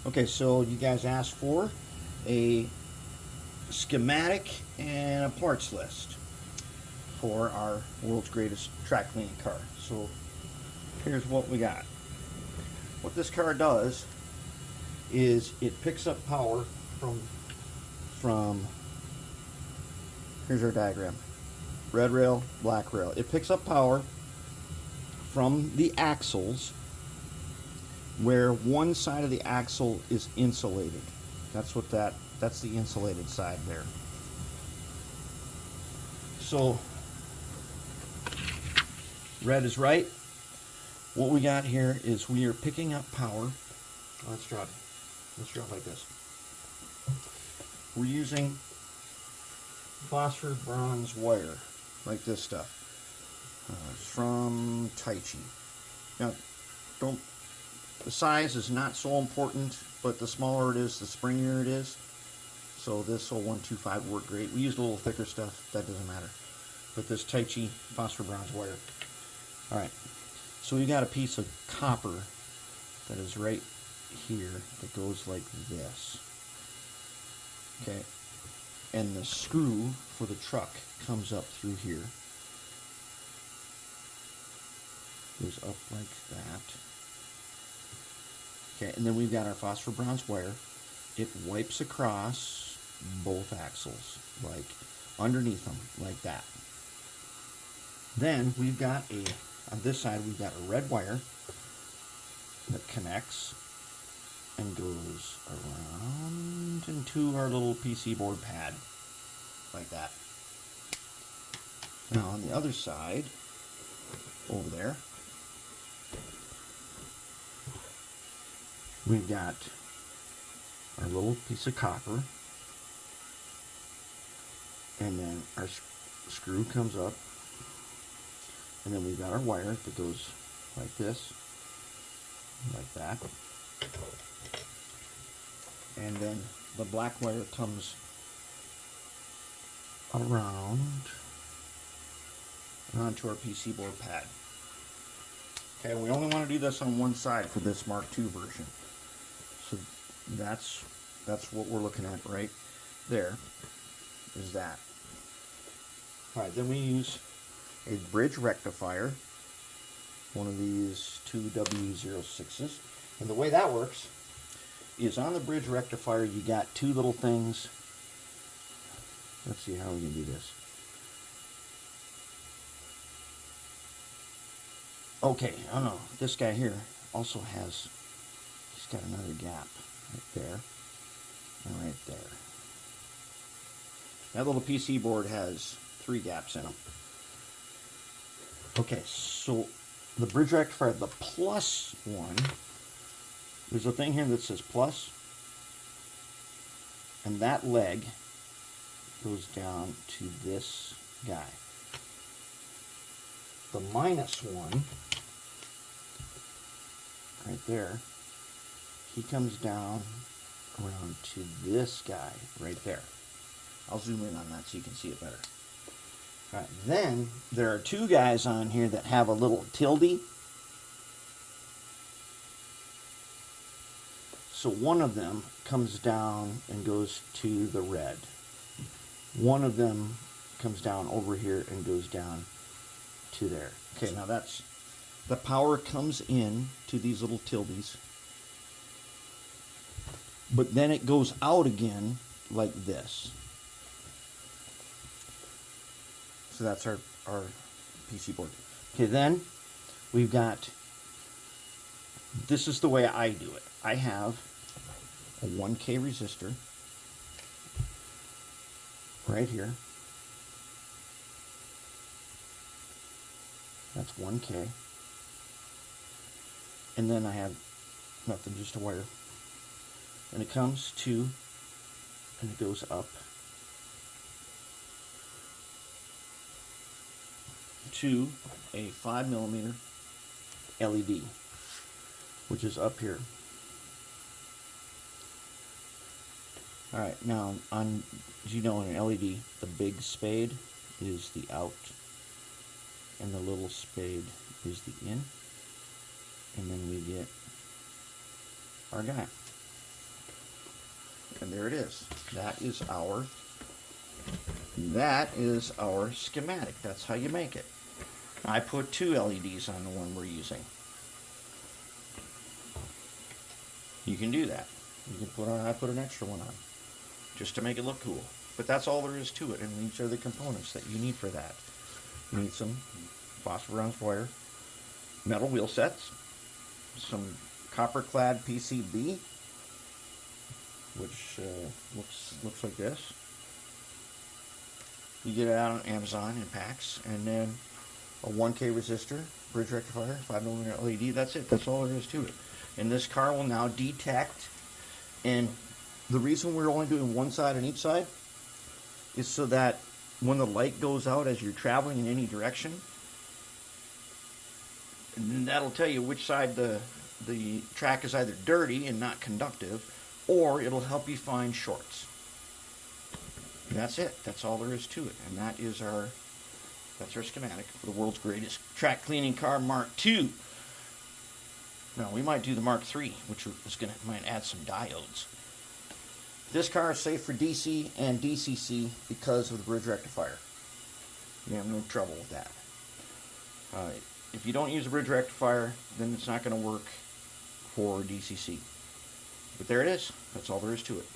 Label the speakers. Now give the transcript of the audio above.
Speaker 1: Okay, so you guys asked for a schematic and a parts list for our world's greatest track cleaning car. So here's what we got. What this car does is it picks up power from here's our diagram. Red rail, black rail. It picks up power from the axles where one side of the axle is insulated. That's the insulated side there. So red is right. What we got here is we are picking up power. Let's draw it like this. We're using phosphor bronze wire, like this stuff. It's from Tai Chi. Now, the size is not so important, but the smaller it is, the springier it is. So this 0125 worked great. We used a little thicker stuff, that doesn't matter. But this Tai Chi phosphor bronze wire. Alright, so we got a piece of copper that is right here that goes like this. Okay, and the screw for the truck comes up through here. Goes up like that. Okay, and then we've got our phosphor bronze wire. It wipes across both axles, like underneath them, like that. Then we've got on this side, we've got a red wire that connects and goes around into our little PC board pad, like that. Now on the other side, over there, we've got our little piece of copper, and then our screw comes up, and then we've got our wire that goes like this, like that, and then the black wire comes around onto our PC board pad. Okay, we only want to do this on one side for this Mark II version. So that's what we're looking at right there, is that. Alright, then we use a bridge rectifier, one of these 2W06s. And the way that works is on the bridge rectifier you got two little things. Let's see how we can do this. Okay, oh no, this guy here also has, he's got another gap right there and right there. That little PC board has 3 gaps in them. Okay, so the bridge rectifier, the plus one, there's a thing here that says plus, and that leg goes down to this guy. The minus one, right there, he comes down around to this guy right there. I'll zoom in on that so you can see it better. All right, then there are 2 guys on here that have a little tilde. So one of them comes down and goes to the red. One of them comes down over here and goes down to there. Okay, now that's, the power comes in to these little tildes, but then it goes out again like this. So that's our PC board. Okay, then we've got, this is the way I do it. I have a 1K resistor right here. That's 1K. And then I have nothing, just a wire. And it comes to, and it goes up to a 5mm LED, which is up here. Alright, now on, as you know, in an LED, the big spade is the out, and the little spade is the in, and then we get our guy. And there it is. That is our schematic. That's how you make it. I put 2 LEDs on the one we're using. You can do that. You can put on, I put an extra one on, just to make it look cool. But that's all there is to it, and these are the components that you need for that. You need some phosphorus wire, metal wheel sets, some copper-clad PCB, which looks like this. You get it out on Amazon in packs, and then a 1K resistor, bridge rectifier, 5mm LED. That's it. That's all there is to it. And this car will now detect. And the reason we're only doing one side on each side is so that when the light goes out as you're traveling in any direction, that'll tell you which side the track is either dirty and not conductive, or it'll help you find shorts. And that's it. That's all there is to it. And that's our schematic for the world's greatest track cleaning car, Mark II. Now, we might do the Mark III, which might add some diodes. This car is safe for DC and DCC because of the bridge rectifier. You have no trouble with that. If you don't use a bridge rectifier, then it's not going to work for DCC. But there it is. That's all there is to it.